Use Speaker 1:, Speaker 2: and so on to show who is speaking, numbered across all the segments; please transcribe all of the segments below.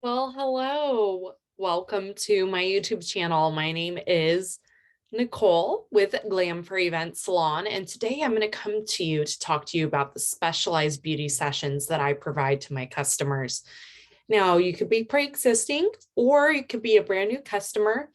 Speaker 1: Well, hello. Welcome to my YouTube channel. My name is Nicole with Glam for Event Salon, and today I'm going to come to you to talk to you about the specialized beauty sessions that I provide to my customers. Now, you could be pre-existing or you could be a brand new customer,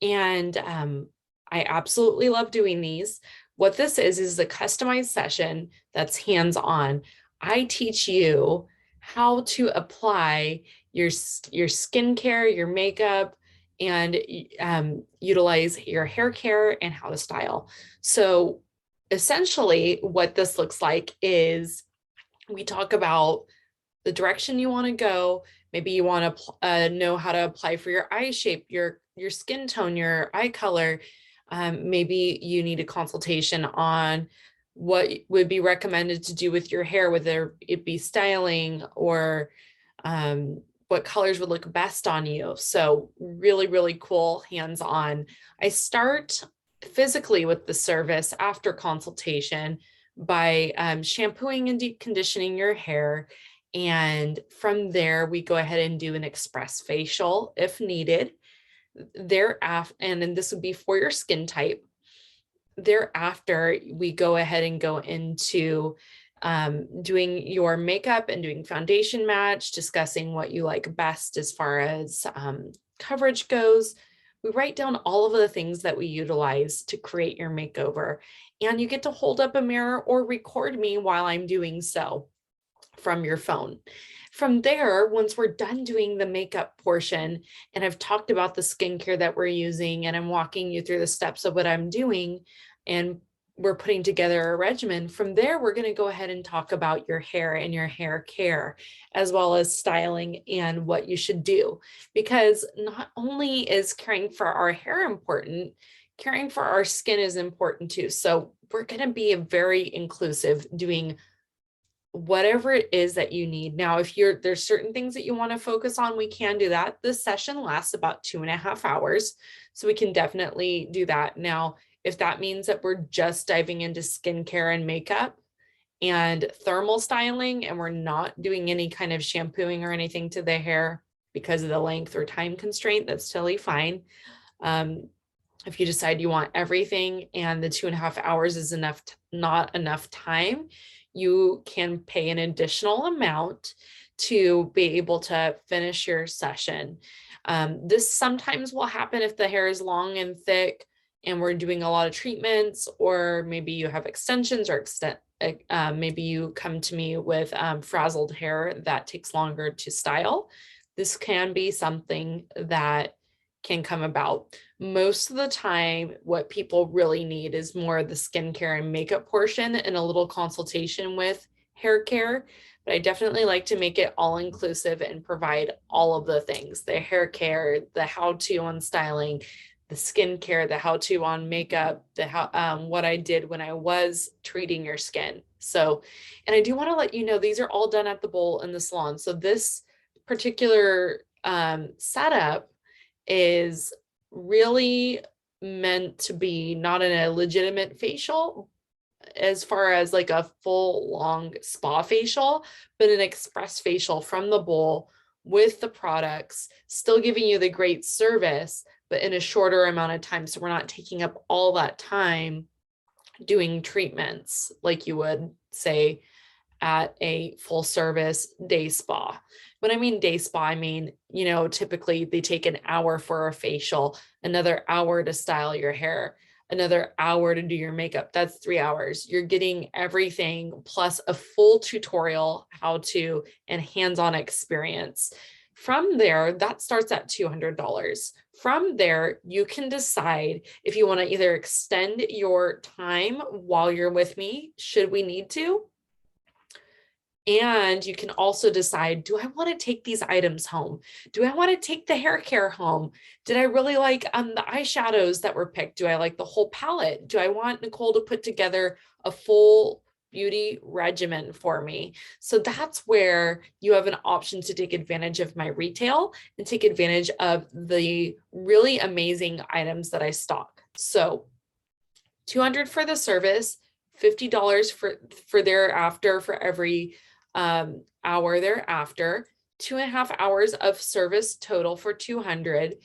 Speaker 1: and I absolutely love doing these. What this is a customized session that's hands-on. I teach you how to apply your skincare, your makeup, and utilize your hair care and how to style. So essentially what this looks like is we talk about the direction you want to go. Maybe you want to know how to apply for your eye shape, your skin tone, your eye color. Maybe you need a consultation on what would be recommended to do with your hair, whether it be styling or what colors would look best on you. So really, really cool, hands-on. I start physically with the service after consultation by shampooing and deep conditioning your hair. And from there, we go ahead and do an express facial if needed. Thereafter, and then this would be for your skin type. Thereafter, we go ahead and go into doing your makeup and doing foundation match, discussing what you like best as far as coverage goes. We write down all of the things that we utilize to create your makeover, and you get to hold up a mirror or record me while I'm doing so from your phone. From there, once we're done doing the makeup portion, and I've talked about the skincare that we're using, and I'm walking you through the steps of what I'm doing, and we're putting together a regimen. From there, we're going to go ahead and talk about your hair and your hair care, as well as styling and what you should do. Because not only is caring for our hair important, caring for our skin is important too. So we're going to be very inclusive, doing whatever it is that you need. Now, if there's certain things that you want to focus on, we can do that. This session lasts about 2.5 hours, so we can definitely do that. Now, if that means that we're just diving into skincare and makeup and thermal styling, and we're not doing any kind of shampooing or anything to the hair because of the length or time constraint, that's totally fine. If you decide you want everything and the 2.5 hours is not enough time, you can pay an additional amount to be able to finish your session. This sometimes will happen if the hair is long and thick and we're doing a lot of treatments, or maybe you have extensions, or maybe you come to me with frazzled hair that takes longer to style. This can be something that can come about. Most of the time, what people really need is more of the skincare and makeup portion and a little consultation with hair care. But I definitely like to make it all inclusive and provide all of the things: the hair care, the how-to on styling, the skincare, the how-to on makeup, what I did when I was treating your skin. So, and I do want to let you know these are all done at the bowl in the salon. So this particular setup is really meant to be not in a legitimate facial as far as like a full long spa facial, but an express facial from the bowl with the products, still giving you the great service, but in a shorter amount of time. So we're not taking up all that time doing treatments like you would say at a full service day spa. When I mean day spa, I mean, typically they take an hour for a facial, another hour to style your hair, another hour to do your makeup. That's 3 hours. You're getting everything plus a full tutorial, how to, and hands-on experience. From there, that starts at $200. From there, you can decide if you want to either extend your time while you're with me, should we need to, and you can also decide, do I want to take these items home? Do I want to take the hair care home? Did I really like the eyeshadows that were picked? Do I like the whole palette? Do I want Nicole to put together a full beauty regimen for me? So that's where you have an option to take advantage of my retail and take advantage of the really amazing items that I stock. So $200 for the service, $50 for thereafter, for every hour thereafter. 2.5 hours of service total for 200.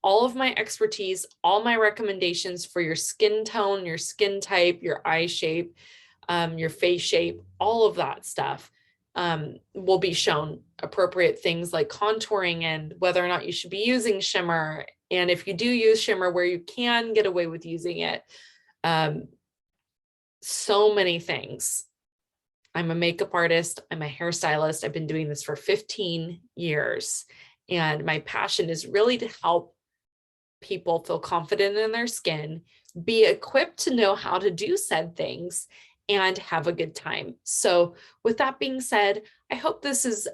Speaker 1: All of my expertise, all my recommendations for your skin tone, your skin type, your eye shape, your face shape, all of that stuff will be shown. Appropriate things like contouring and whether or not you should be using shimmer. And if you do use shimmer, where you can get away with using it. So many things. I'm a makeup artist. I'm a hairstylist. I've been doing this for 15 years. And my passion is really to help people feel confident in their skin, be equipped to know how to do said things, and have a good time. So with that being said, I hope this is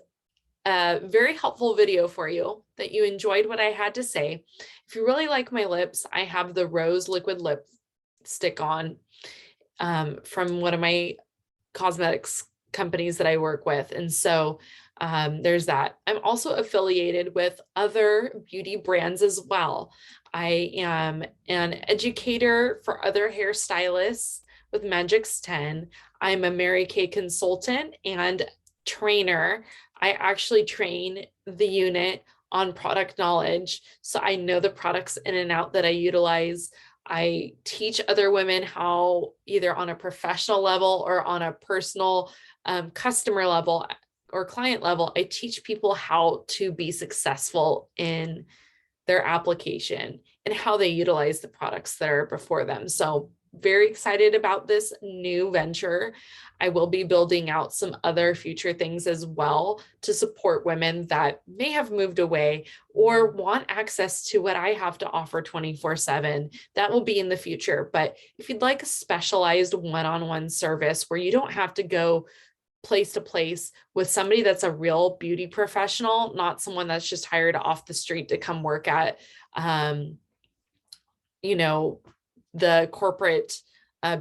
Speaker 1: a very helpful video for you, that you enjoyed what I had to say. If you really like my lips, I have the Rose Liquid Lipstick on from one of my cosmetics companies that I work with. And so there's that. I'm also affiliated with other beauty brands as well. I am an educator for other hairstylists with Magix 10. I'm a Mary Kay consultant and trainer. I actually train the unit on product knowledge. So I know the products in and out that I utilize. I teach other women how, either on a professional level or on a personal customer level or client level, I teach people how to be successful in their application and how they utilize the products that are before them. So very excited about this new venture. I will be building out some other future things as well to support women that may have moved away or want access to what I have to offer 24/7. That will be in the future. But if you'd like a specialized one-on-one service where you don't have to go place to place with somebody that's a real beauty professional, not someone that's just hired off the street to come work at, the corporate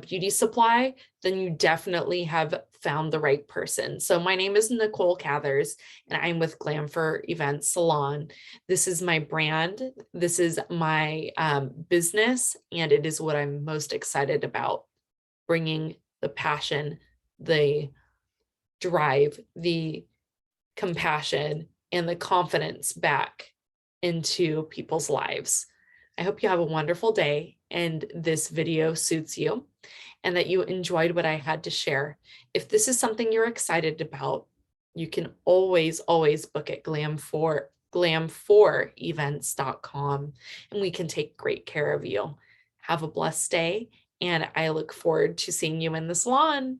Speaker 1: beauty supply, then you definitely have found the right person. So my name is Nicole Cathers, and I'm with Glam for Events Salon. This is my brand. This is my business, and it is what I'm most excited about, bringing the passion, the drive, the compassion, and the confidence back into people's lives. I hope you have a wonderful day and this video suits you and that you enjoyed what I had to share. If this is something you're excited about, you can always book at glam4events.com, and we can take great care of you. Have a blessed day, and I look forward to seeing you in the salon.